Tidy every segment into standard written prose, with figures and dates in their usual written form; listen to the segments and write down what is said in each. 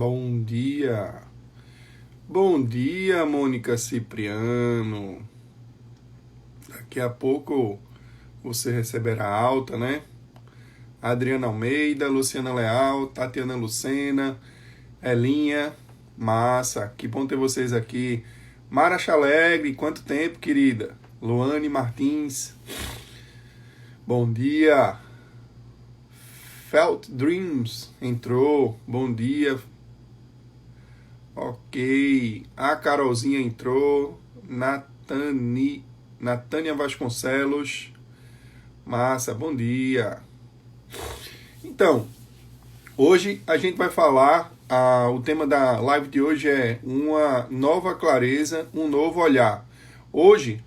Bom dia. Bom dia, Mônica Cipriano. Daqui a pouco você receberá alta, né? Adriana Almeida, Luciana Leal, Tatiana Lucena, Elinha, massa. Que bom ter vocês aqui. Mara Chalegre, quanto tempo, querida? Luane Martins, bom dia. Felt Dreams entrou, bom dia. Ok, a Carolzinha entrou, Natânia Vasconcelos, massa, bom dia. Então, hoje a gente vai falar, o tema da live de hoje é uma nova clareza, um novo olhar. Hoje,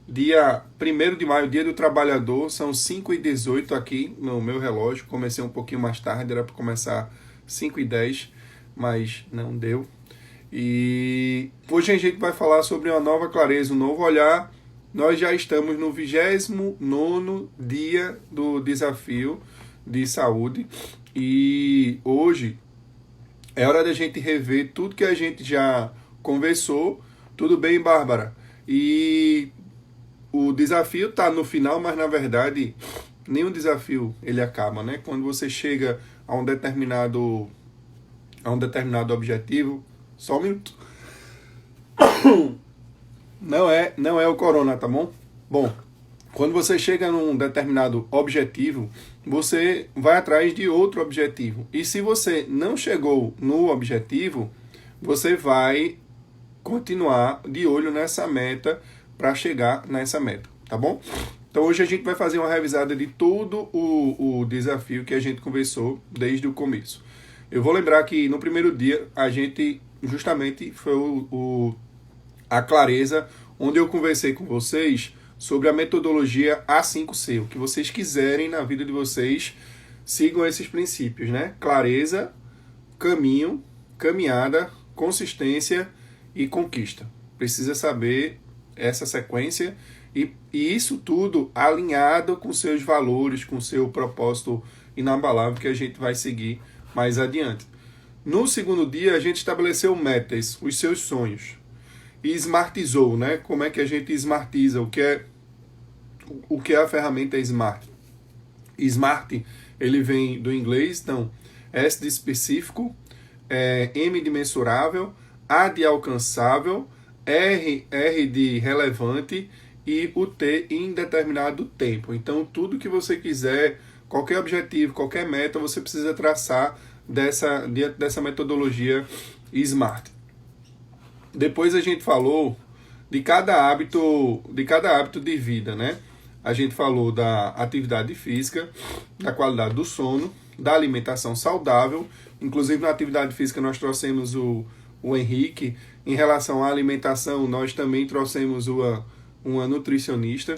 dia 1º de maio, dia do trabalhador, são 5h18 aqui no meu relógio, comecei um pouquinho mais tarde, era para começar 5h10, mas não deu. E hoje a gente vai falar sobre uma nova clareza, um novo olhar. Nós já estamos no 29º dia do desafio de saúde e hoje é hora da gente rever tudo que a gente já conversou. Tudo bem, Bárbara? E o desafio está no final, mas na verdade nenhum desafio ele acaba, né? Quando você chega a um determinado objetivo. Só um minuto. Não é o corona, tá bom? Bom, quando você chega num determinado objetivo, você vai atrás de outro objetivo. E se você não chegou no objetivo, você vai continuar de olho nessa meta para chegar nessa meta, tá bom? Então hoje a gente vai fazer uma revisada de todo o desafio que a gente conversou desde o começo. Eu vou lembrar que no primeiro dia a gente justamente foi a clareza, onde eu conversei com vocês sobre a metodologia A5C. O que vocês quiserem na vida de vocês, sigam esses princípios, né? Clareza, caminho, caminhada, consistência e conquista. Precisa saber essa sequência e isso tudo alinhado com seus valores, com seu propósito inabalável que a gente vai seguir mais adiante. No segundo dia, a gente estabeleceu metas, os seus sonhos. E smartizou, né? Como é que a gente smartiza? O que é a ferramenta Smart? Smart, ele vem do inglês, então, S de específico, M de mensurável, A de alcançável, R de relevante e o T em determinado tempo. Então, tudo que você quiser, qualquer objetivo, qualquer meta, você precisa traçar diante dessa metodologia Smart. Depois a gente falou de cada hábito de vida, né? A gente falou da atividade física, da qualidade do sono, da alimentação saudável. Inclusive na atividade física nós trouxemos o Henrique. Em relação à alimentação, nós também trouxemos uma nutricionista.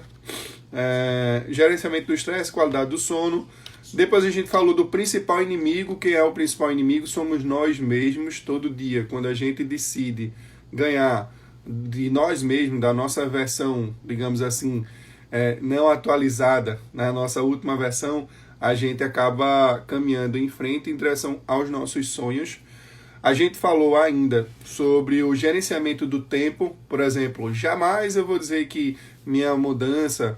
Gerenciamento do estresse, qualidade do sono. Depois a gente falou do principal inimigo. Quem é o principal inimigo? Somos nós mesmos todo dia. Quando a gente decide ganhar de nós mesmos, da nossa versão, digamos assim, não atualizada, na nossa última versão, a gente acaba caminhando em frente em direção aos nossos sonhos. A gente falou ainda sobre o gerenciamento do tempo. Por exemplo, jamais eu vou dizer que minha mudança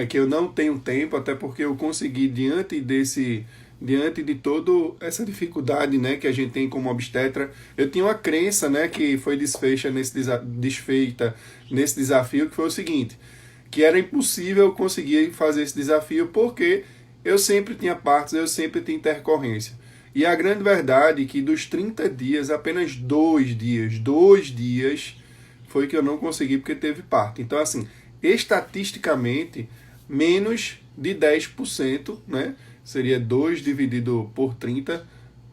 que eu não tenho tempo, até porque eu consegui, diante de toda essa dificuldade, né, que a gente tem como obstetra, eu tinha uma crença, né, que foi desfeita nesse desafio, que foi o seguinte, que era impossível conseguir fazer esse desafio porque eu sempre tinha partos, eu sempre tinha intercorrência. E a grande verdade é que dos 30 dias, apenas 2 dias foi que eu não consegui porque teve parto. Então, assim, estatisticamente, menos de 10%, né? Seria 2 dividido por 30,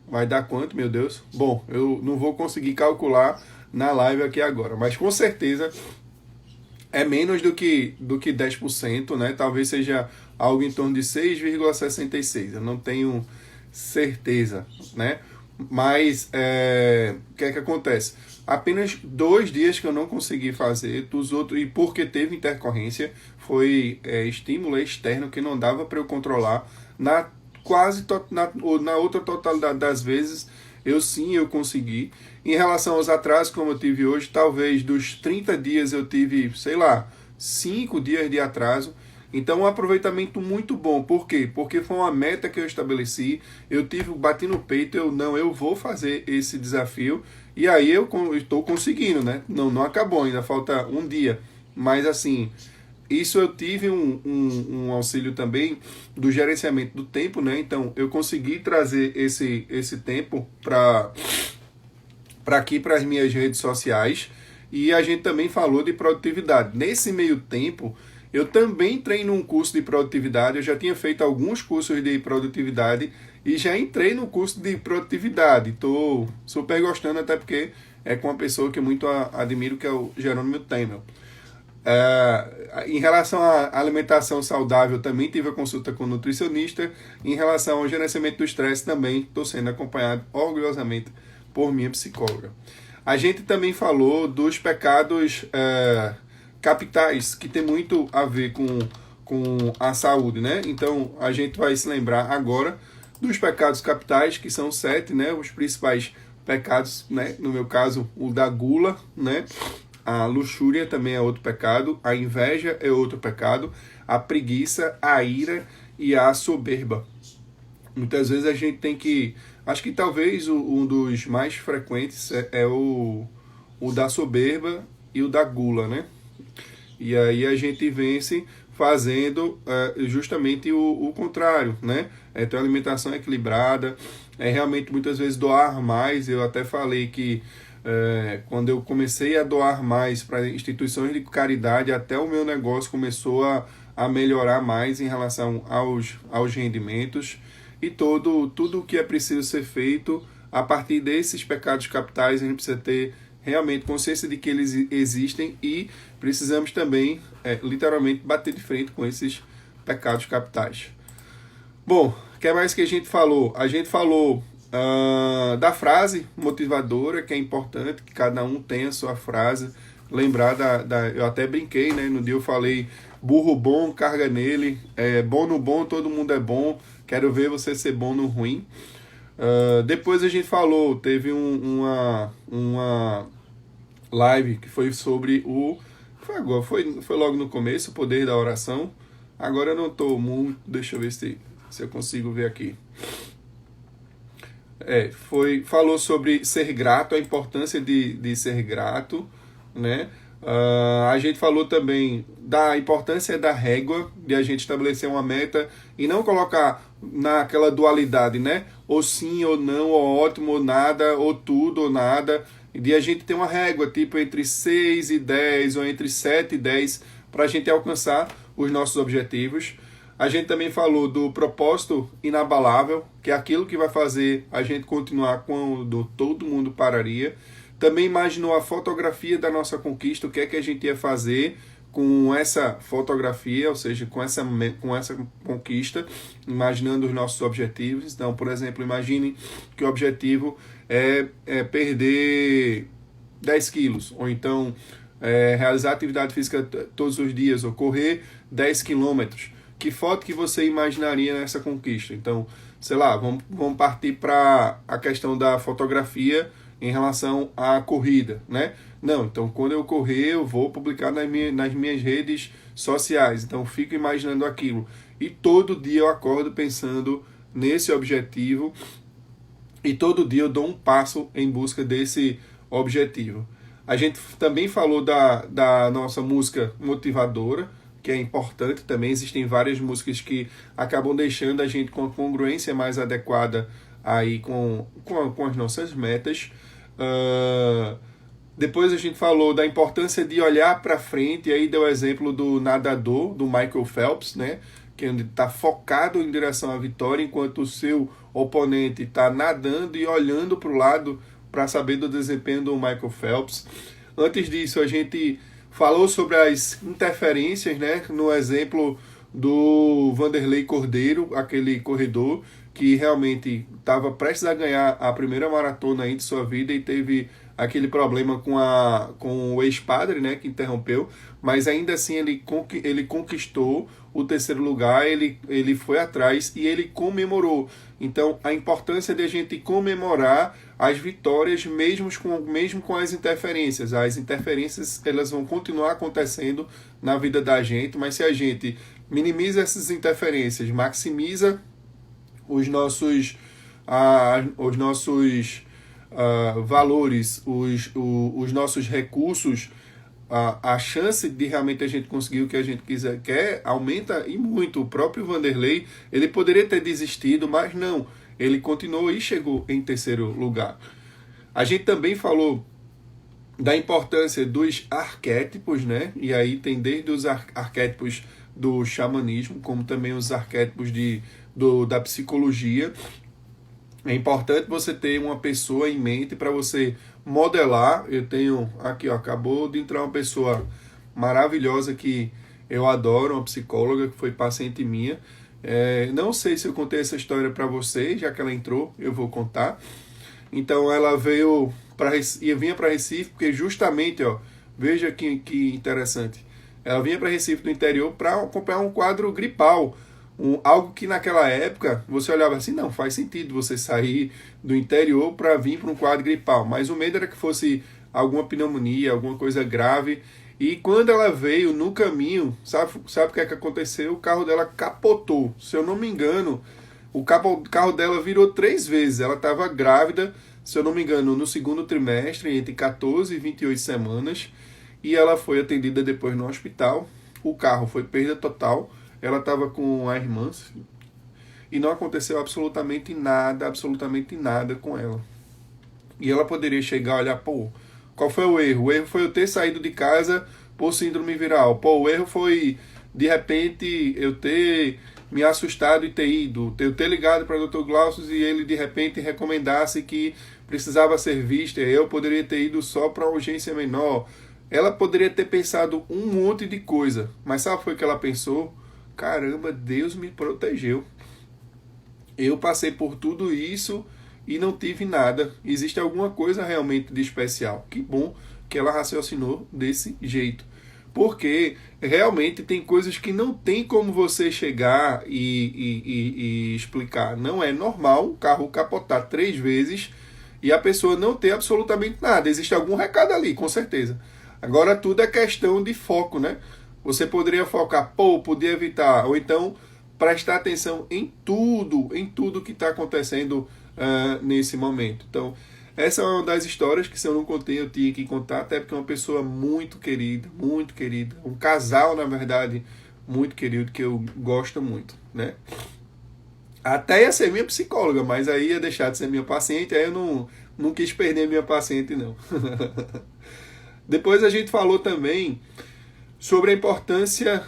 vai dar quanto, meu Deus? Bom, eu não vou conseguir calcular na live aqui agora, mas com certeza é menos do que 10%, né? Talvez seja algo em torno de 6,66%, eu não tenho certeza, né? Mas o que é que acontece? Apenas 2 dias que eu não consegui fazer, dos outros, e porque teve intercorrência, foi estímulo externo que não dava para eu controlar. Na outra totalidade das vezes, eu consegui. Em relação aos atrasos, como eu tive hoje, talvez dos 30 dias eu tive, sei lá, 5 dias de atraso. Então, um aproveitamento muito bom. Por quê? Porque foi uma meta que eu estabeleci. Bati no peito, eu vou fazer esse desafio. E aí eu estou conseguindo, né? Não acabou, ainda falta um dia. Mas assim, isso eu tive um auxílio também do gerenciamento do tempo, né? Então, eu consegui trazer esse tempo para aqui, para as minhas redes sociais. E a gente também falou de produtividade. Nesse meio tempo, eu também entrei num curso de produtividade. Eu já tinha feito alguns cursos de produtividade e já entrei no curso de produtividade. Estou super gostando, até porque é com uma pessoa que eu muito admiro, que é o Jerônimo Temel. Em relação à alimentação saudável, também tive a consulta com o nutricionista. Em relação ao gerenciamento do estresse, também estou sendo acompanhado orgulhosamente por minha psicóloga. A gente também falou dos pecados capitais, que tem muito a ver com a saúde, né? Então, a gente vai se lembrar agora dos pecados capitais, que são 7, né? Os principais pecados, né? No meu caso, o da gula, né? A luxúria também é outro pecado, a inveja é outro pecado, a preguiça, a ira e a soberba. Muitas vezes a gente tem que... Acho que talvez um dos mais frequentes é o da soberba e o da gula, né? E aí a gente vence fazendo justamente o contrário, né? Ter uma alimentação equilibrada, realmente muitas vezes doar mais. Eu até falei que quando eu comecei a doar mais para instituições de caridade, até o meu negócio começou a melhorar mais em relação aos rendimentos. E tudo o que é preciso ser feito a partir desses pecados capitais, a gente precisa ter realmente consciência de que eles existem e precisamos também, literalmente, bater de frente com esses pecados capitais. Bom, o que mais que a gente falou? A gente falou da frase motivadora, que é importante que cada um tenha a sua frase. Lembrar eu até brinquei, né? No dia eu falei, burro bom, carga nele, bom no bom, todo mundo é bom, quero ver você ser bom no ruim. Depois a gente falou, teve uma live que foi sobre foi logo no começo, o poder da oração. Agora eu não estou muito, deixa eu ver se eu consigo ver aqui. Falou sobre ser grato, a importância de ser grato, né? A gente falou também da importância da régua, de a gente estabelecer uma meta e não colocar naquela dualidade, né? Ou sim ou não, ou ótimo ou nada, ou tudo ou nada. De a gente ter uma régua, tipo entre 6 e 10, ou entre 7 e 10, para a gente alcançar os nossos objetivos. A gente também falou do propósito inabalável, que é aquilo que vai fazer a gente continuar quando todo mundo pararia. Também imaginou a fotografia da nossa conquista, o que é que a gente ia fazer com essa fotografia, ou seja, com essa conquista, imaginando os nossos objetivos. Então, por exemplo, imagine que o objetivo é perder 10 quilos, ou então realizar atividade física todos os dias, ou correr 10 quilômetros. Que foto que você imaginaria nessa conquista? Então, sei lá, vamos partir para a questão da fotografia em relação à corrida, né? Não, então quando eu correr eu vou publicar nas minhas redes sociais, então fico imaginando aquilo. E todo dia eu acordo pensando nesse objetivo e todo dia eu dou um passo em busca desse objetivo. A gente também falou da nossa música motivadora, que é importante também. Existem várias músicas que acabam deixando a gente com a congruência mais adequada aí com as nossas metas. Depois a gente falou da importância de olhar para frente, e aí deu o exemplo do nadador, do Michael Phelps, né? Que está focado em direção à vitória, enquanto o seu oponente está nadando e olhando para o lado para saber do desempenho do Michael Phelps. Antes disso, a gente falou sobre as interferências, né? No exemplo do Vanderlei Cordeiro, aquele corredor que realmente estava prestes a ganhar a primeira maratona aí de sua vida e teve aquele problema com o ex-padre, né, que interrompeu, mas ainda assim ele conquistou o terceiro lugar, ele foi atrás e ele comemorou. Então, a importância de a gente comemorar as vitórias mesmo com as interferências. As interferências, elas vão continuar acontecendo na vida da gente, mas se a gente minimiza essas interferências, maximiza os nossos valores, os nossos recursos, a chance de realmente a gente conseguir o que a gente quer aumenta e muito. O próprio Vanderlei, ele poderia ter desistido, mas não, ele continuou e chegou em terceiro lugar. A gente também falou da importância dos arquétipos, né? E aí tem desde os arquétipos do xamanismo, como também os arquétipos da psicologia. É importante você ter uma pessoa em mente para você modelar. Eu tenho aqui, ó, acabou de entrar uma pessoa maravilhosa que eu adoro, uma psicóloga que foi paciente minha. Não sei se eu contei essa história para vocês, já que ela entrou, eu vou contar. Então ela vinha para Recife, porque justamente, ó, veja que interessante. Ela vinha para Recife do interior para comprar um quadro gripal. Algo que naquela época você olhava assim, não faz sentido você sair do interior para vir para um quadro gripal, mas o medo era que fosse alguma pneumonia, alguma coisa grave. E quando ela veio no caminho, sabe o que é que aconteceu? O carro dela capotou. Se eu não me engano, o carro dela virou 3 vezes. Ela estava grávida, se eu não me engano, no segundo trimestre, entre 14 e 28 semanas, e ela foi atendida depois no hospital. O carro foi perda total. Ela estava com a irmã e não aconteceu absolutamente nada com ela. E ela poderia chegar e olhar, pô, qual foi o erro? O erro foi eu ter saído de casa por síndrome viral. Pô, o erro foi, de repente, eu ter me assustado e ter ido. Eu ter ligado para o Dr. Glaucio e ele, de repente, recomendasse que precisava ser vista. Eu poderia ter ido só para uma urgência menor. Ela poderia ter pensado um monte de coisa. Mas sabe o que foi que ela pensou? Caramba, Deus me protegeu. Eu passei por tudo isso e não tive nada. Existe alguma coisa realmente de especial. Que bom que ela raciocinou desse jeito. Porque realmente tem coisas que não tem como você chegar e explicar. Não é normal o carro capotar 3 vezes e a pessoa não ter absolutamente nada. Existe algum recado ali, com certeza. Agora tudo é questão de foco, né? Você poderia focar, podia evitar, ou então prestar atenção em tudo que está acontecendo nesse momento. Então, essa é uma das histórias que, se eu não contei, eu tinha que contar, até porque é uma pessoa muito querida, um casal, na verdade, muito querido, que eu gosto muito, né? Até ia ser minha psicóloga, mas aí ia deixar de ser minha paciente, aí eu não quis perder minha paciente, não. Depois a gente falou também sobre a importância,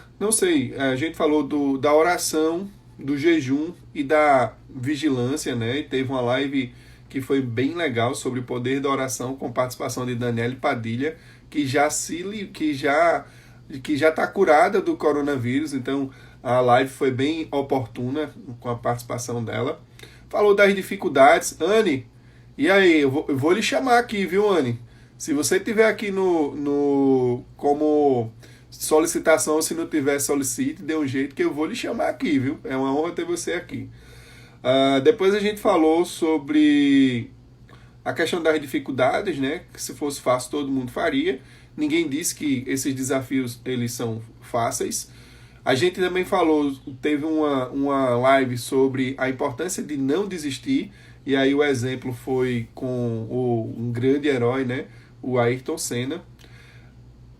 a gente falou da oração, do jejum e da vigilância, né? E teve uma live que foi bem legal sobre o poder da oração com participação de Daniele Padilha, que já está curada do coronavírus, então a live foi bem oportuna com a participação dela. Falou das dificuldades. Anne, e aí, eu vou lhe chamar aqui, viu, Anne? Se você tiver aqui como solicitação, se não tiver, solicite, dê um jeito que eu vou lhe chamar aqui, viu? É uma honra ter você aqui. Depois a gente falou sobre a questão das dificuldades, né? Que se fosse fácil todo mundo faria. Ninguém disse que esses desafios eles são fáceis. A gente também teve uma live sobre a importância de não desistir. E aí o exemplo foi com um grande herói, né? O Ayrton Senna.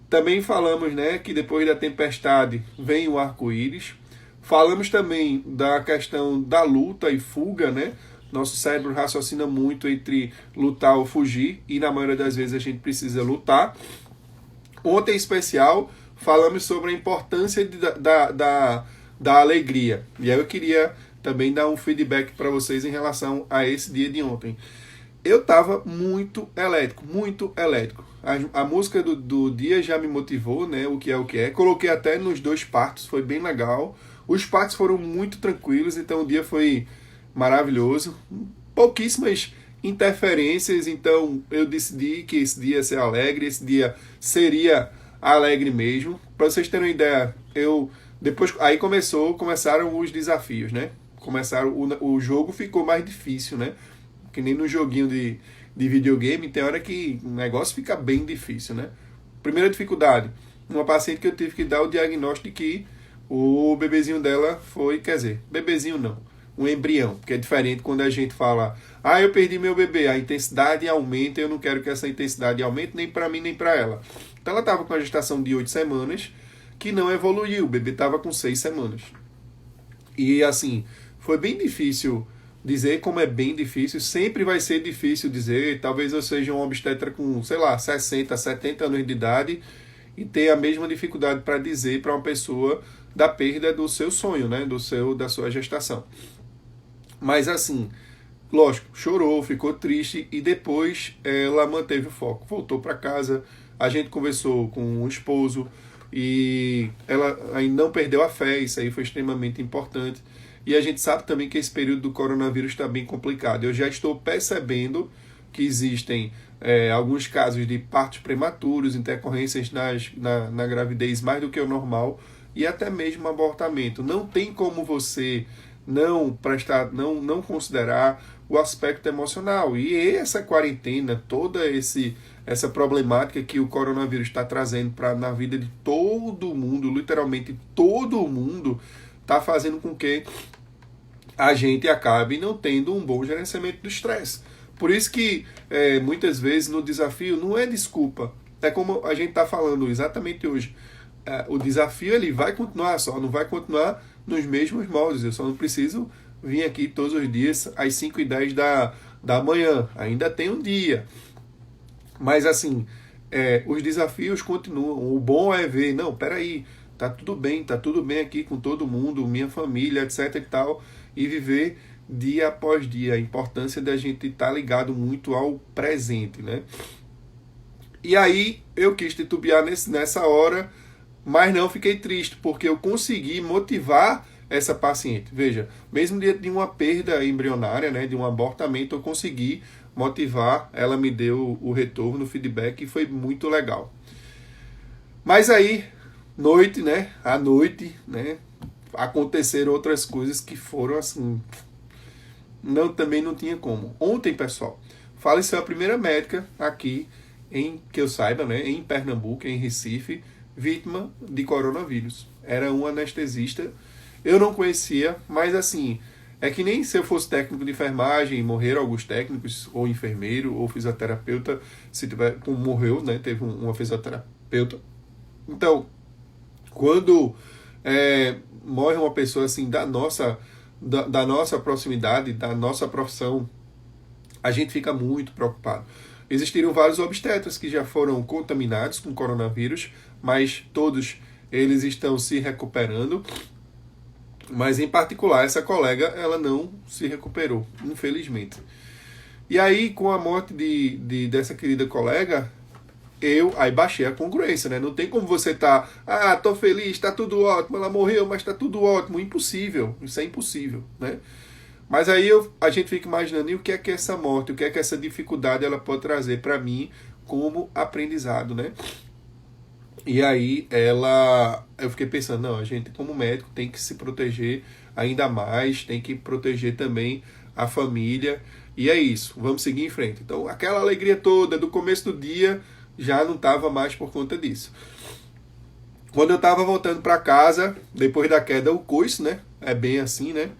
Também falamos, né, que depois da tempestade vem o arco-íris. Falamos também da questão da luta e fuga, né? Nosso cérebro raciocina muito entre lutar ou fugir, e na maioria das vezes a gente precisa lutar. Ontem, em especial, falamos sobre a importância da alegria. E aí eu queria também dar um feedback para vocês em relação a esse dia de ontem. Eu estava muito elétrico. A música do dia já me motivou, né? O que é. Coloquei até nos 2 partos, foi bem legal. Os partos foram muito tranquilos, então o dia foi maravilhoso. Pouquíssimas interferências, então eu decidi que esse dia ia ser alegre, esse dia seria alegre mesmo. Para vocês terem uma ideia, depois aí começaram os desafios, né? O jogo ficou mais difícil, né? Que nem no joguinho de videogame, tem hora que o negócio fica bem difícil, né? Primeira dificuldade, uma paciente que eu tive que dar o diagnóstico de que o bebezinho dela foi, quer dizer, bebezinho não, um embrião, porque é diferente quando a gente fala, eu perdi meu bebê, a intensidade aumenta, eu não quero que essa intensidade aumente nem para mim nem para ela. Então ela estava com a gestação de 8 semanas, que não evoluiu, o bebê estava com 6 semanas. E assim, foi bem difícil dizer, como é bem difícil, sempre vai ser difícil dizer, talvez eu seja um obstetra com, 60, 70 anos de idade e ter a mesma dificuldade para dizer para uma pessoa da perda do seu sonho, né, da sua gestação. Mas assim, lógico, chorou, ficou triste e depois ela manteve o foco, voltou para casa, a gente conversou com o esposo e ela ainda não perdeu a fé, isso aí foi extremamente importante. E a gente sabe também que esse período do coronavírus está bem complicado. Eu já estou percebendo que existem alguns casos de partos prematuros, intercorrências na gravidez mais do que o normal e até mesmo abortamento. Não tem como você não considerar o aspecto emocional. E essa quarentena, toda essa problemática que o coronavírus está trazendo na vida de todo mundo, literalmente todo mundo, está fazendo com que a gente acabe não tendo um bom gerenciamento do estresse. Por isso que muitas vezes no desafio não é desculpa. É como a gente está falando exatamente hoje. O desafio ele vai continuar, só não vai continuar nos mesmos moldes. Eu só não preciso vir aqui todos os dias às 5h10 da manhã. Ainda tem um dia. Mas assim, os desafios continuam. O bom é ver, não, peraí, tá tudo bem aqui com todo mundo, minha família, etc e tal, e viver dia após dia. A importância da gente estar ligado muito ao presente, né? E aí eu quis titubear nessa hora, mas não fiquei triste, porque eu consegui motivar essa paciente. Veja, mesmo diante de uma perda embrionária, né, de um abortamento, eu consegui motivar, ela me deu o retorno, o feedback, e foi muito legal. Mas aí, à noite, aconteceram outras coisas que foram assim, também não tinha como. Ontem, pessoal, faleceu a primeira médica aqui, que eu saiba, em Pernambuco, em Recife, vítima de coronavírus. Era um anestesista, eu não conhecia, mas assim, é que nem se eu fosse técnico de enfermagem, morreram alguns técnicos, ou enfermeiro, ou fisioterapeuta, morreu, teve uma fisioterapeuta. Então, quando morre uma pessoa assim da nossa proximidade, da nossa profissão, a gente fica muito preocupado. Existiram vários obstetras que já foram contaminados com coronavírus, mas todos eles estão se recuperando. Mas em particular, essa colega, ela não se recuperou, infelizmente. E aí, com a morte dessa querida colega, eu aí baixei a congruência, né? Não tem como você tô feliz, tá tudo ótimo, ela morreu, mas tá tudo ótimo. Impossível, isso é impossível, né? Mas aí a gente fica imaginando, e o que é que essa morte, o que é que essa dificuldade ela pode trazer para mim como aprendizado, né? E aí eu fiquei pensando, não, a gente como médico tem que se proteger ainda mais, tem que proteger também a família, e é isso, vamos seguir em frente. Então aquela alegria toda do começo do dia já não estava mais por conta disso. Quando eu estava voltando para casa, depois da queda, o coice, né? É bem assim, né?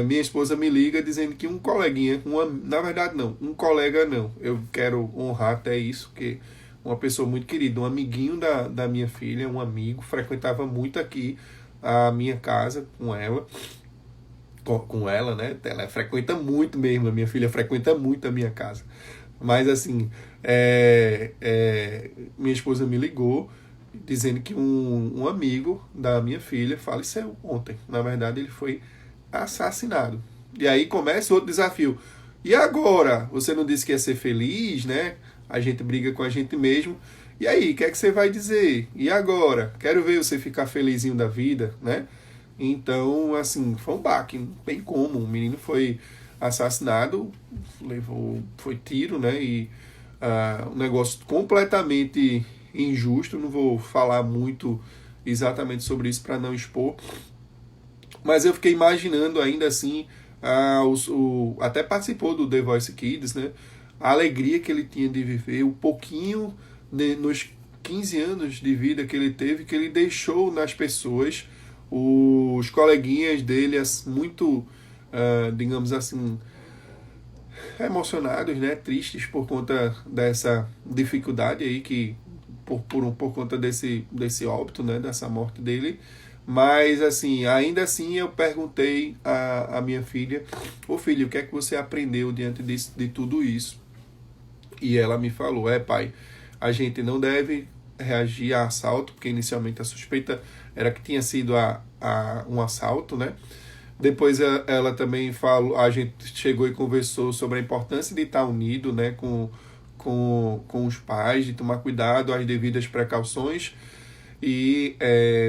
Minha esposa me liga dizendo que um coleguinha, um colega não, eu quero honrar até isso, que uma pessoa muito querida, um amiguinho da minha filha, um amigo, frequentava muito aqui a minha casa com ela, né? Ela frequenta muito mesmo, a minha filha frequenta muito a minha casa. Mas assim, minha esposa me ligou dizendo que um amigo da minha filha faleceu ontem. Na verdade, ele foi assassinado. E aí começa outro desafio. E agora? Você não disse que ia ser feliz, né? A gente briga com a gente mesmo. E aí, o que é que você vai dizer? E agora? Quero ver você ficar felizinho da vida, né? Então, assim, foi um baque, bem como. O menino foi assassinado, foi tiro, né? E um negócio completamente injusto. Não vou falar muito exatamente sobre isso para não expor, mas eu fiquei imaginando ainda assim, até participou do The Voice Kids, né? A alegria que ele tinha de viver, o pouquinho nos 15 anos de vida que ele teve, que ele deixou nas pessoas, os coleguinhas dele muito, digamos assim, emocionados, né? Tristes por conta dessa dificuldade aí, que por conta desse óbito, né? Dessa morte dele. Mas, assim, ainda assim eu perguntei à minha filha: ô filho, o que é que você aprendeu diante de tudo isso? E ela me falou: pai, a gente não deve reagir a assalto, porque inicialmente a suspeita era que tinha sido um assalto, né? Depois ela também falou, a gente chegou e conversou sobre a importância de estar unido, né, com os pais, de tomar cuidado, as devidas precauções. E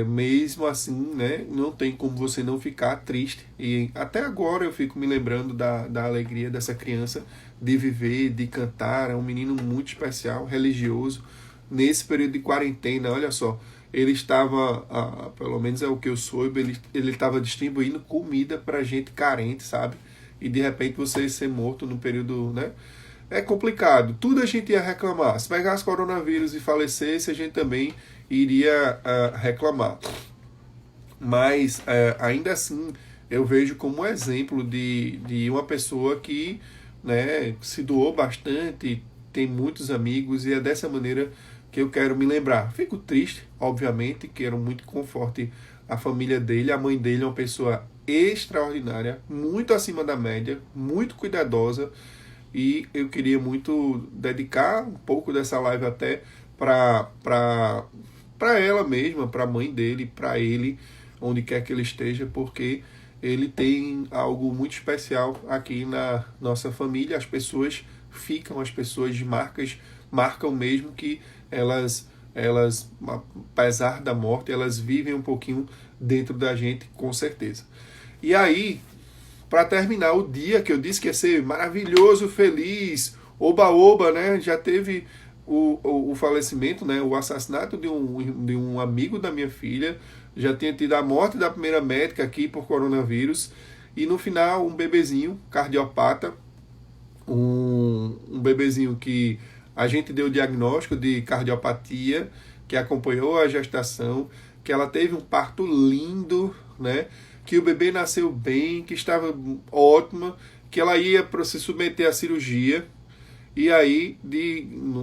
mesmo assim, né, não tem como você não ficar triste. E até agora eu fico me lembrando da alegria dessa criança de viver, de cantar. É um menino muito especial, religioso. Nesse período de quarentena, olha só, ele estava, pelo menos é o que eu soube, ele estava distribuindo comida para gente carente, sabe? E de repente você ser morto no período, né? É complicado. Tudo a gente ia reclamar. Se pegasse coronavírus e falecesse, a gente também iria reclamar. Mas ainda assim eu vejo como um exemplo de uma pessoa que, né, se doou bastante, tem muitos amigos, e é dessa maneira que eu quero me lembrar. Fico triste, obviamente, quero muito conforte a família dele. A mãe dele é uma pessoa extraordinária, muito acima da média, muito cuidadosa, e eu queria muito dedicar um pouco dessa live até para ela mesma, para a mãe dele, para ele, onde quer que ele esteja, porque ele tem algo muito especial aqui na nossa família. As pessoas marcam mesmo, que elas, apesar da morte, elas vivem um pouquinho dentro da gente, com certeza. E aí, para terminar o dia, que eu disse que ia ser maravilhoso, feliz, oba-oba, né? Já teve o falecimento, né? O assassinato de um amigo da minha filha, já tinha tido a morte da primeira médica aqui por coronavírus, e no final um bebezinho cardiopata, um bebezinho que a gente deu o diagnóstico de cardiopatia, que acompanhou a gestação, que ela teve um parto lindo, né? Que o bebê nasceu bem, que estava ótima, que ela ia se submeter à cirurgia. E aí,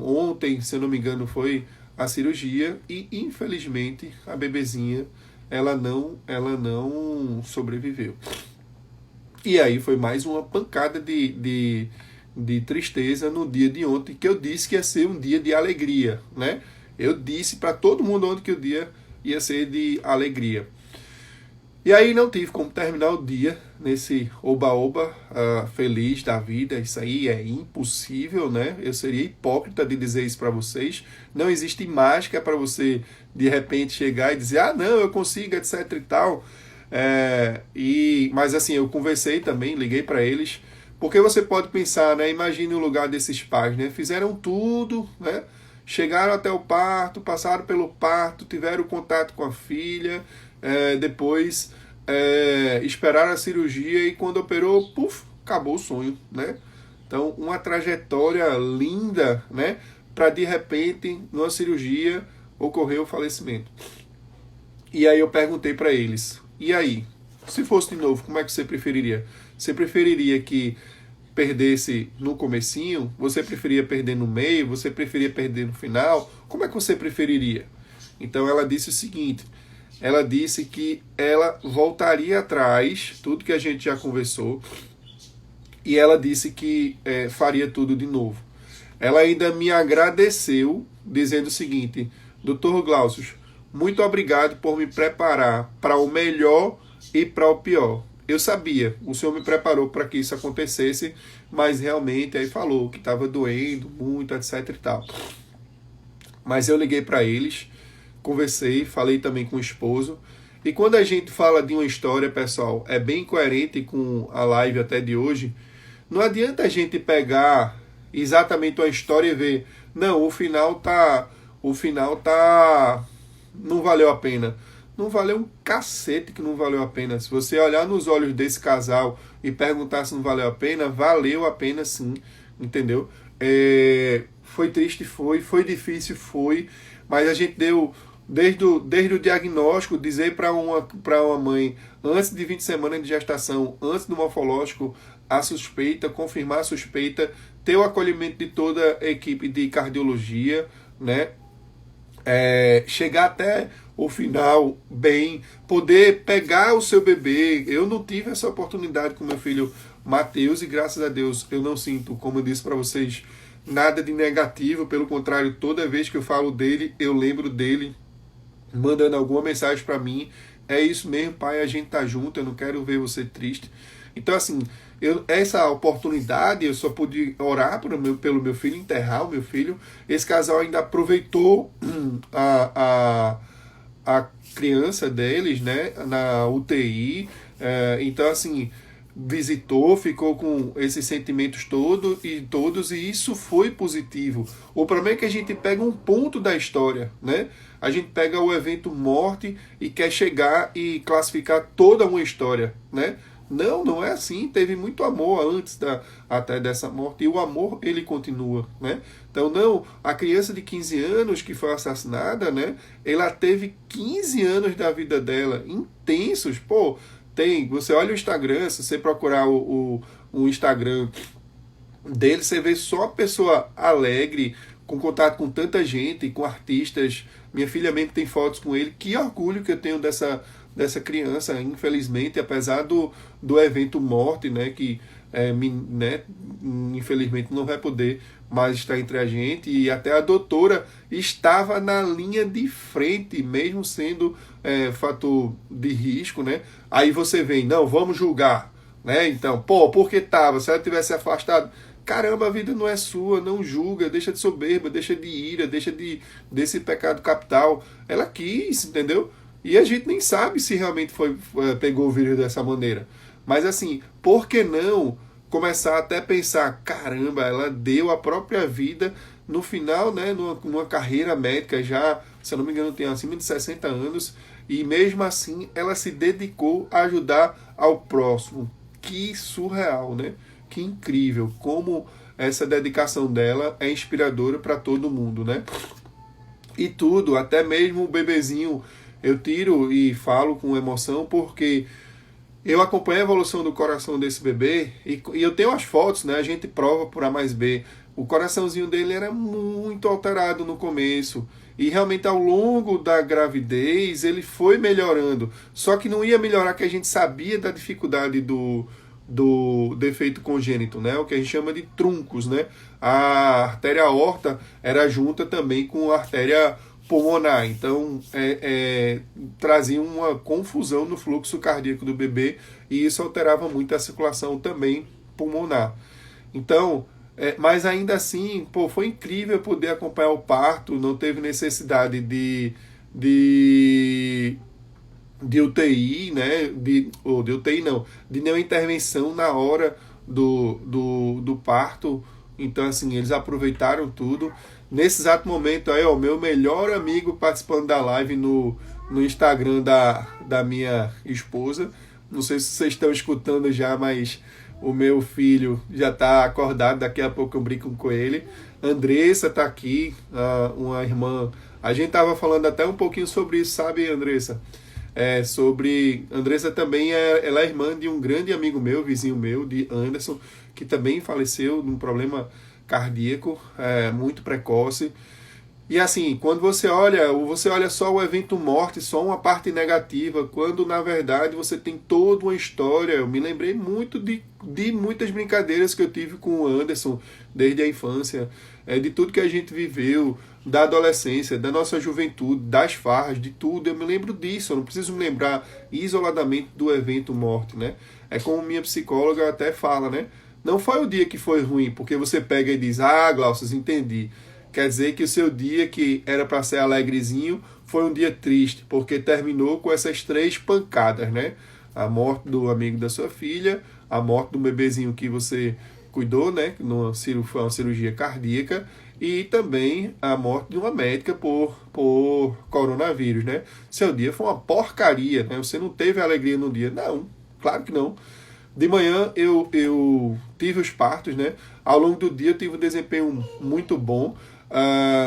ontem, se eu não me engano, foi a cirurgia, e infelizmente a bebezinha ela não sobreviveu. E aí foi mais uma pancada de tristeza no dia de ontem, que eu disse que ia ser um dia de alegria, né? Eu disse para todo mundo ontem que o dia ia ser de alegria. E aí não tive como terminar o dia nesse oba-oba feliz da vida. Isso aí é impossível, né? Eu seria hipócrita de dizer isso para vocês. Não existe mágica para você, de repente, chegar e dizer: não, eu consigo, etc e tal. Mas assim, eu conversei também, liguei para eles, porque você pode pensar, né? Imagine o lugar desses pais, né? Fizeram tudo, né? Chegaram até o parto, passaram pelo parto, tiveram contato com a filha, depois esperaram a cirurgia, e quando operou, puf, acabou o sonho, né? Então, uma trajetória linda, né? Para de repente, numa cirurgia, ocorrer o falecimento. E aí eu perguntei para eles: e aí, se fosse de novo, como é que você preferiria? Você preferiria que perdesse no comecinho? Você preferia perder no meio? Você preferia perder no final? Como é que você preferiria? Então ela disse o seguinte: ela disse que ela voltaria atrás, tudo que a gente já conversou, e ela disse que faria tudo de novo. Ela ainda me agradeceu, dizendo o seguinte: Dr. Glaucio, muito obrigado por me preparar para o melhor e para o pior. Eu sabia, o senhor me preparou para que isso acontecesse, mas realmente aí falou que estava doendo muito, etc e tal. Mas eu liguei para eles, conversei, falei também com o esposo. E quando a gente fala de uma história, pessoal, é bem coerente com a live até de hoje, Não adianta a gente pegar exatamente uma história e ver, não, o final tá, não valeu a pena. Não valeu um cacete que não valeu a pena. Se você olhar nos olhos desse casal e perguntar se não valeu a pena, valeu a pena sim, entendeu? Foi triste, foi difícil, foi, mas a gente deu, desde o diagnóstico, dizer para uma mãe, antes de 20 semanas de gestação, antes do morfológico, a suspeita, confirmar a suspeita, ter o acolhimento de toda a equipe de cardiologia, né? Chegar até o final bem, poder pegar o seu bebê. Eu não tive essa oportunidade com meu filho Matheus e graças a Deus eu não sinto, como eu disse para vocês, nada de negativo, pelo contrário, toda vez que eu falo dele, eu lembro dele mandando alguma mensagem para mim, é isso mesmo, pai, a gente tá junto, eu não quero ver você triste. Então, assim, essa oportunidade, eu só pude orar pelo meu filho, enterrar o meu filho. Esse casal ainda aproveitou a criança deles, né, na UTI. Então, assim, visitou, ficou com esses sentimentos todos, e isso foi positivo. O problema é que a gente pega um ponto da história, né? A gente pega o evento morte e quer chegar e classificar toda uma história, né? Não, não é assim. Teve muito amor antes até dessa morte, e o amor, ele continua, né? Então, não, a criança de 15 anos que foi assassinada, né? Ela teve 15 anos da vida dela, intensos, pô. Você olha o Instagram, se você procurar o Instagram dele, você vê só a pessoa alegre, com contato com tanta gente, com artistas. Minha filha mesmo tem fotos com ele. Que orgulho que eu tenho dessa criança, infelizmente, apesar do evento morte, né, que né, infelizmente não vai poder mais estar entre a gente, e até a doutora estava na linha de frente, mesmo sendo fator de risco, né? Aí você vem, não, vamos julgar, né? Então, pô, por que tava? Se ela tivesse afastado, caramba, a vida não é sua, não julga, deixa de soberba, deixa de ira, deixa desse pecado capital. Ela quis, entendeu? E a gente nem sabe se realmente pegou o vírus dessa maneira. Mas assim, por que não começar até a pensar, caramba, ela deu a própria vida no final, né, numa carreira médica já, se eu não me engano, tem acima de 60 anos, e mesmo assim ela se dedicou a ajudar ao próximo. Que surreal, né? Que incrível, como essa dedicação dela é inspiradora para todo mundo, né? E tudo, até mesmo o bebezinho, eu tiro e falo com emoção porque eu acompanho a evolução do coração desse bebê e eu tenho as fotos, né? A gente prova por A mais B. O coraçãozinho dele era muito alterado no começo e realmente ao longo da gravidez ele foi melhorando. Só que não ia melhorar, que a gente sabia da dificuldade do defeito congênito, né? O que a gente chama de truncos, né? A artéria aorta era junta também com a artéria pulmonar, então trazia uma confusão no fluxo cardíaco do bebê e isso alterava muito a circulação também pulmonar. Então, mas ainda assim, pô, foi incrível poder acompanhar o parto, não teve necessidade de UTI, né? De UTI não, de nenhuma intervenção na hora do parto. Então, assim, eles aproveitaram tudo. Nesse exato momento aí, ó, meu melhor amigo participando da live no Instagram da minha esposa. Não sei se vocês estão escutando já, mas o meu filho já está acordado, daqui a pouco eu brinco com ele. Andressa está aqui, uma irmã. A gente estava falando até um pouquinho sobre isso, sabe, Andressa? Andressa também ela é irmã de um grande amigo meu, vizinho meu, de Anderson, que também faleceu de um problema cardíaco muito precoce. E assim, quando você olha só o evento morte, só uma parte negativa, quando na verdade você tem toda uma história. Eu me lembrei muito de muitas brincadeiras que eu tive com o Anderson desde a infância, de tudo que a gente viveu, da adolescência, da nossa juventude, das farras, de tudo. Eu me lembro disso, eu não preciso me lembrar isoladamente do evento morte, né? É como minha psicóloga até fala, né? Não foi o dia que foi ruim, porque você pega e diz, Glaucio, entendi. Quer dizer que o seu dia, que era para ser alegrezinho, foi um dia triste, porque terminou com essas 3 pancadas, né? A morte do amigo da sua filha, a morte do bebezinho que você cuidou, né? Foi uma cirurgia cardíaca, e também a morte de uma médica por coronavírus, né? Seu dia foi uma porcaria, né? Você não teve alegria no dia? Não, claro que não. De manhã eu tive os partos, né? Ao longo do dia eu tive um desempenho muito bom,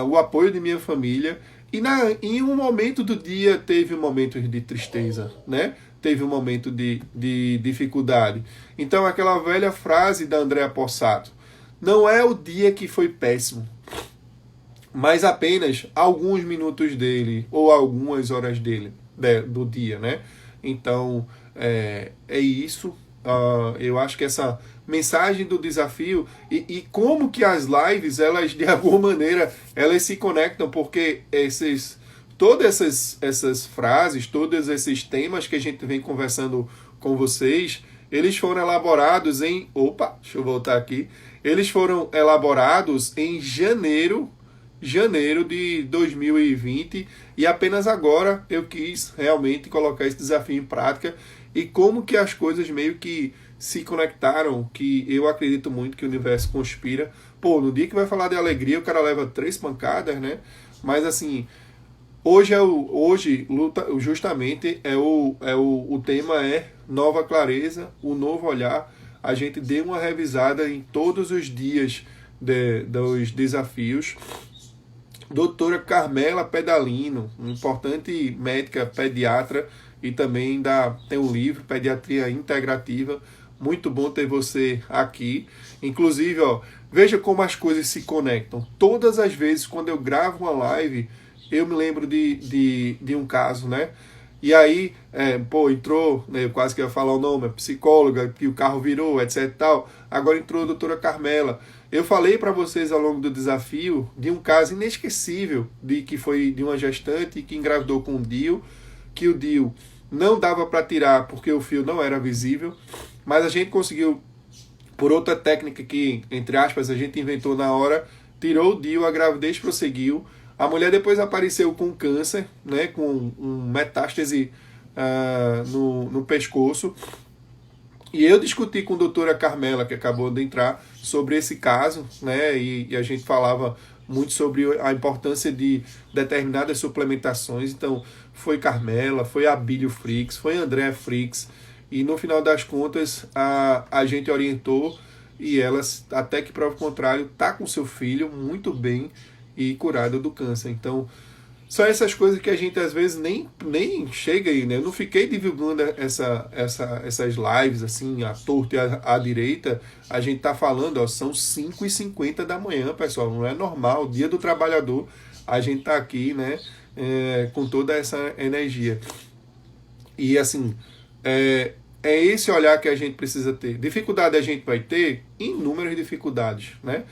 o apoio de minha família, e em um momento do dia teve um momento de tristeza, né? Teve um momento de dificuldade. Então aquela velha frase da Andréa Possato: não é o dia que foi péssimo, mas apenas alguns minutos dele, ou algumas horas dele, do dia, né? Então, é isso. Eu acho que essa mensagem do desafio, e como que as lives, elas, de alguma maneira, elas se conectam, porque todas essas frases, todos esses temas que a gente vem conversando com vocês, eles foram elaborados em... Opa, deixa eu voltar aqui. Eles foram elaborados em janeiro de 2020, e apenas agora eu quis realmente colocar esse desafio em prática, e como que as coisas meio que se conectaram, que eu acredito muito que o universo conspira. Pô, no dia que vai falar de alegria, o cara leva 3 pancadas, né? Mas assim, hoje justamente o tema é nova clareza, o novo olhar. A gente deu uma revisada em todos os dias dos desafios. Doutora Carmela Pedalino, uma importante médica pediatra, e também tem um livro, Pediatria Integrativa. Muito bom ter você aqui. Inclusive, veja como as coisas se conectam. Todas as vezes quando eu gravo uma live, eu me lembro de um caso, né? E aí, entrou, né, eu quase que ia falar o nome, a psicóloga, que o carro virou, etc e tal. Agora entrou a doutora Carmela. Eu falei para vocês ao longo do desafio de um caso inesquecível, que foi de uma gestante que engravidou com o DIU, que o DIU não dava para tirar porque o fio não era visível, mas a gente conseguiu, por outra técnica que, entre aspas, a gente inventou na hora, tirou o DIU, a gravidez prosseguiu. A mulher depois apareceu com câncer, né, com um metástase no pescoço. E eu discuti com a doutora Carmela, que acabou de entrar, sobre esse caso, né, e a gente falava muito sobre a importância de determinadas suplementações. Então, foi Carmela, foi Abílio Frix, foi André Frix, e no final das contas a gente orientou, e ela, até que prova o contrário, está com seu filho muito bem e curada do câncer. Então, são essas coisas que a gente às vezes nem chega aí, né? Eu não fiquei divulgando essas lives assim, à torta e à direita. A gente tá falando, são 5h50 da manhã, pessoal. Não é normal, dia do trabalhador, a gente tá aqui, né? Com toda essa energia. E assim, é esse olhar que a gente precisa ter. Dificuldade a gente vai ter, inúmeras dificuldades, né?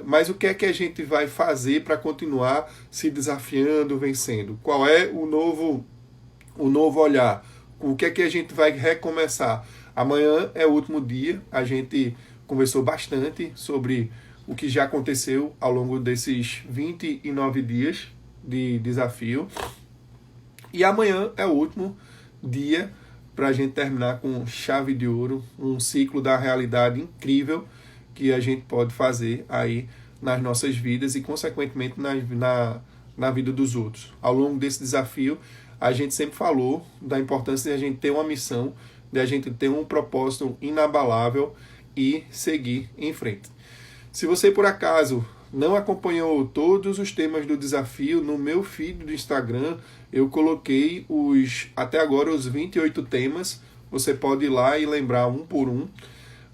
Mas o que é que a gente vai fazer para continuar se desafiando, vencendo? Qual é o novo olhar? O que é que a gente vai recomeçar? Amanhã é o último dia, a gente conversou bastante sobre o que já aconteceu ao longo desses 29 dias de desafio, e amanhã é o último dia para a gente terminar com chave de ouro, um ciclo da realidade incrível que a gente pode fazer aí nas nossas vidas e, consequentemente, na vida dos outros. Ao longo desse desafio, a gente sempre falou da importância de a gente ter uma missão, de a gente ter um propósito inabalável e seguir em frente. Se você, por acaso, não acompanhou todos os temas do desafio, no meu feed do Instagram, eu coloquei até agora os 28 temas. Você pode ir lá e lembrar um por um,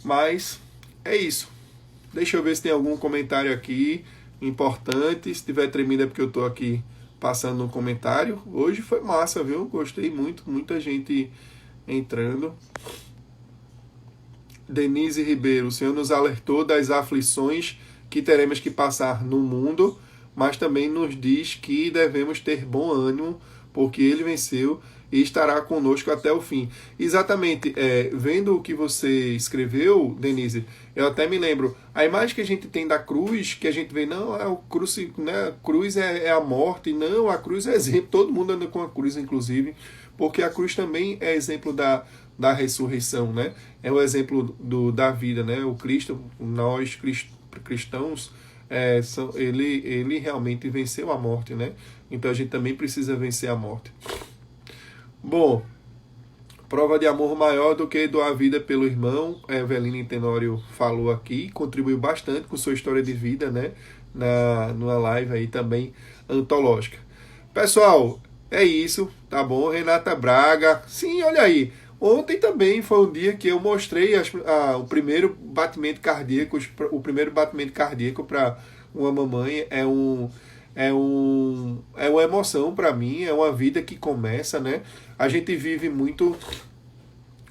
mas é isso. Deixa eu ver se tem algum comentário aqui importante. Se tiver tremido é porque eu estou aqui passando um comentário. Hoje foi massa, viu? Gostei muito. Muita gente entrando. Denise Ribeiro, o Senhor nos alertou das aflições que teremos que passar no mundo, mas também nos diz que devemos ter bom ânimo, porque Ele venceu e estará conosco até o fim. Exatamente, vendo o que você escreveu, Denise, eu até me lembro, a imagem que a gente tem da cruz, que a gente vê, não, a cruz é a morte, não, a cruz é exemplo, todo mundo anda com a cruz, inclusive, porque a cruz também é exemplo da da ressurreição, né? É o exemplo da vida, né? O Cristo, nós cristãos, ele realmente venceu a morte, né? Então a gente também precisa vencer a morte. Bom, prova de amor maior do que doar a vida pelo irmão, a Eveline Tenório falou aqui, contribuiu bastante com sua história de vida, né? Numa live aí também antológica. Pessoal, é isso, tá bom? Renata Braga, sim, olha aí. Ontem também foi um dia que eu mostrei o primeiro batimento cardíaco. O primeiro batimento cardíaco para uma mamãe é uma emoção para mim, é uma vida que começa, né? A gente vive muito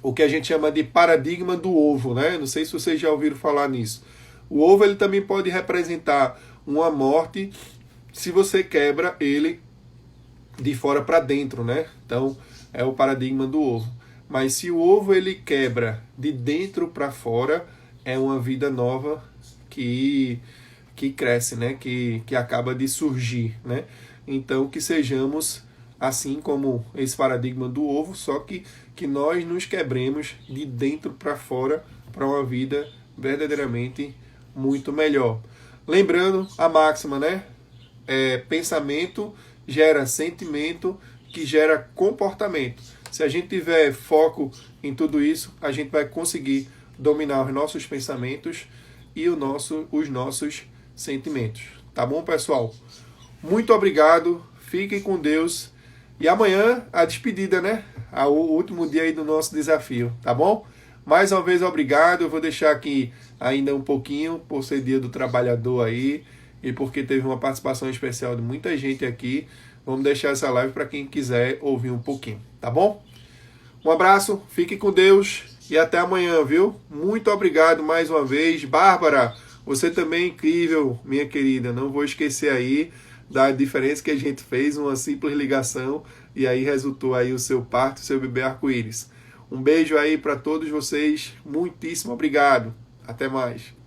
o que a gente chama de paradigma do ovo, né? Não sei se vocês já ouviram falar nisso. O ovo ele também pode representar uma morte se você quebra ele de fora para dentro, né? Então é o paradigma do ovo. Mas se o ovo ele quebra de dentro para fora, é uma vida nova que cresce, né? Que acaba de surgir, né? Então que sejamos assim como esse paradigma do ovo, só que nós nos quebremos de dentro para fora para uma vida verdadeiramente muito melhor. Lembrando a máxima, né? Pensamento gera sentimento, que gera comportamento. Se a gente tiver foco em tudo isso, a gente vai conseguir dominar os nossos pensamentos e os nossos sentimentos. Tá bom, pessoal? Muito obrigado, fiquem com Deus. E amanhã a despedida, né? O último dia aí do nosso desafio, tá bom? Mais uma vez, obrigado. Eu vou deixar aqui ainda um pouquinho, por ser dia do trabalhador aí, e porque teve uma participação especial de muita gente aqui. Vamos deixar essa live para quem quiser ouvir um pouquinho, tá bom? Um abraço, fique com Deus e até amanhã, viu? Muito obrigado mais uma vez. Bárbara, você também é incrível, minha querida. Não vou esquecer aí da diferença que a gente fez, uma simples ligação, e aí resultou aí o seu parto, o seu bebê arco-íris. Um beijo aí para todos vocês, muitíssimo obrigado. Até mais.